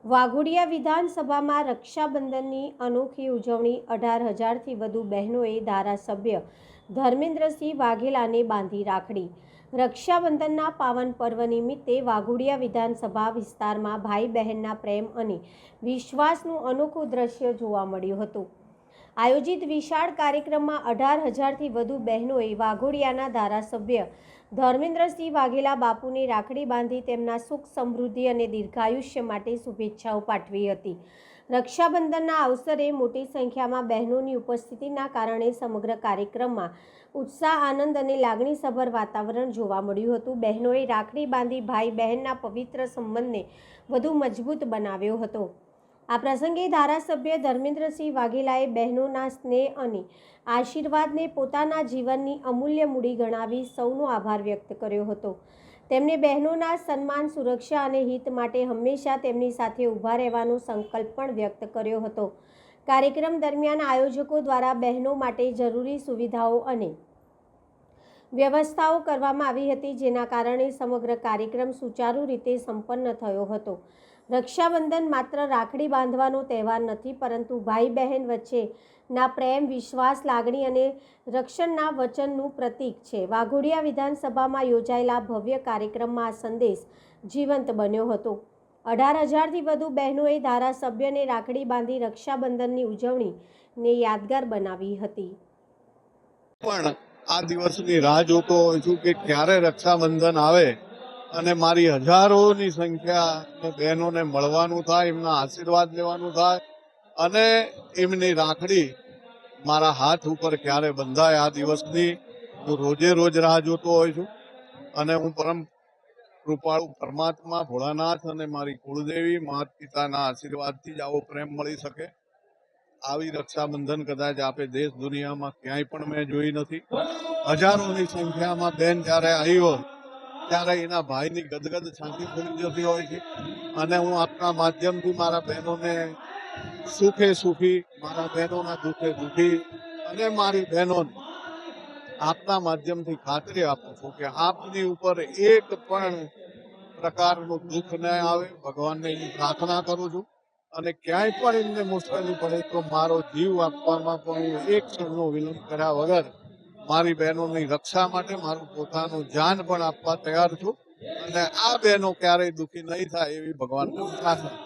વાઘોડિયા વિધાનસભામાં રક્ષાબંધનની અનોખી ઉજવણી 18,000થી વધુ બહેનોએ ધારાસભ્ય ધર્મેન્દ્રસિંહ વાઘેલાને બાંધી રાખડી। રક્ષાબંધનના પાવન પર્વ નિમિત્તે વાઘોડિયા વિધાનસભા વિસ્તારમાં ભાઈ બહેનના પ્રેમ અને વિશ્વાસનું અનોખું દ્રશ્ય જોવા મળ્યું હતું। આયોજિત વિશાળ કાર્યક્રમમાં 18,000થી વધુ બહેનોએ વાઘોડિયાના ધારાસભ્ય ધર્મેન્દ્રસિંહ વાઘેલા બાપુને રાખડી બાંધી તેમના સુખ સમૃદ્ધિ અને દીર્ઘાયુષ્ય માટે શુભેચ્છાઓ પાઠવી હતી। રક્ષાબંધનના અવસરે મોટી સંખ્યામાં બહેનોની ઉપસ્થિતિના કારણે સમગ્ર કાર્યક્રમમાં ઉત્સાહ, આનંદ અને લાગણીસભર વાતાવરણ જોવા મળ્યું હતું। બહેનોએ રાખડી બાંધી ભાઈ બહેનના પવિત્ર સંબંધને વધુ મજબૂત બનાવ્યો હતો। આ પ્રસંગે ધારાસભ્ય ધર્મેન્દ્રસિંહ વાઘેલાએ બહેનોના સ્નેહ અને આશીર્વાદને પોતાના જીવનની અમૂલ્ય મૂડી ગણાવી સૌનો આભાર વ્યક્ત કર્યો હતો। તેમણે બહેનોના સન્માન, સુરક્ષા અને હિત માટે હંમેશા તેમની સાથે ઊભા રહેવાનો સંકલ્પ પણ વ્યક્ત કર્યો હતો। કાર્યક્રમ દરમિયાન આયોજકો દ્વારા બહેનો માટે જરૂરી સુવિધાઓ અને વ્યવસ્થાઓ કરવામાં આવી હતી, જેના કારણે સમગ્ર કાર્યક્રમ સુચારુ રીતે સંપન્ન થયો હતો। રક્ષાબંધન માત્ર રાખડી બાંધવાનો તહેવાર નથી, પરંતુ ભાઈ બહેન વચ્ચેના પ્રેમ, વિશ્વાસ, લાગણી અને રક્ષણના વચનનું પ્રતીક છે। વાઘોડિયા વિધાનસભામાં યોજાયેલા ભવ્ય કાર્યક્રમમાં આ સંદેશ જીવંત બન્યો હતો। 18,000થી વધુ બહેનોએ ધારાસભ્યને રાખડી બાંધી રક્ષાબંધનની ઉજવણીને યાદગાર બનાવી હતી। પણ આ દિવસની રાહ જોતો હોઉં છું કે ક્યારે રક્ષાબંધન આવે અને મારી હજારોની સંખ્યા બહેનોને મળવાનું થાય, એમના આશીર્વાદ લેવાનું થાય અને એમની રાખડી મારા હાથ ઉપર ક્યારે બંધાય। આ દિવસની હું રોજ રાહ જોતો હોઉં છું અને હું પરમ કૃપાળુ પરમાત્મા ભોળાનાથ અને મારી કુળદેવી માતા પિતાના આશીર્વાદથી જ આવો પ્રેમ મળી શકે। આવી રક્ષાબંધન કદાચ આપે દેશ દુનિયામાં ક્યાંય પણ મેં જોઈ નથી। હજારોની સંખ્યામાં બેન જ્યારે આવી હોય ત્યારે એના ભાઈની ગદગદ છાતી ફૂલી જતી હોય છે અને હું આપના માધ્યમથી મારા બહેનોને સુખે સુખી, મારા બહેનોના દુઃખે દુઃખી અને મારી બહેનોને આપના માધ્યમથી ખાતરી આપું છું કે આપની ઉપર એક પણ પ્રકારનું દુઃખ ન આવે। ભગવાનને હું પ્રાર્થના કરું છું અને ક્યાંય પણ એમને મુશ્કેલી પડે તો મારો જીવ આપવામાં પણ હું એક ક્ષણનો વિલંબ કર્યા વગર મારી બહેનોની રક્ષા માટે મારું પોતાનું જાન પણ આપવા તૈયાર છું અને આ બહેનો ક્યારેય દુઃખી નહીં થાય એવી ભગવાનને પ્રાર્થના।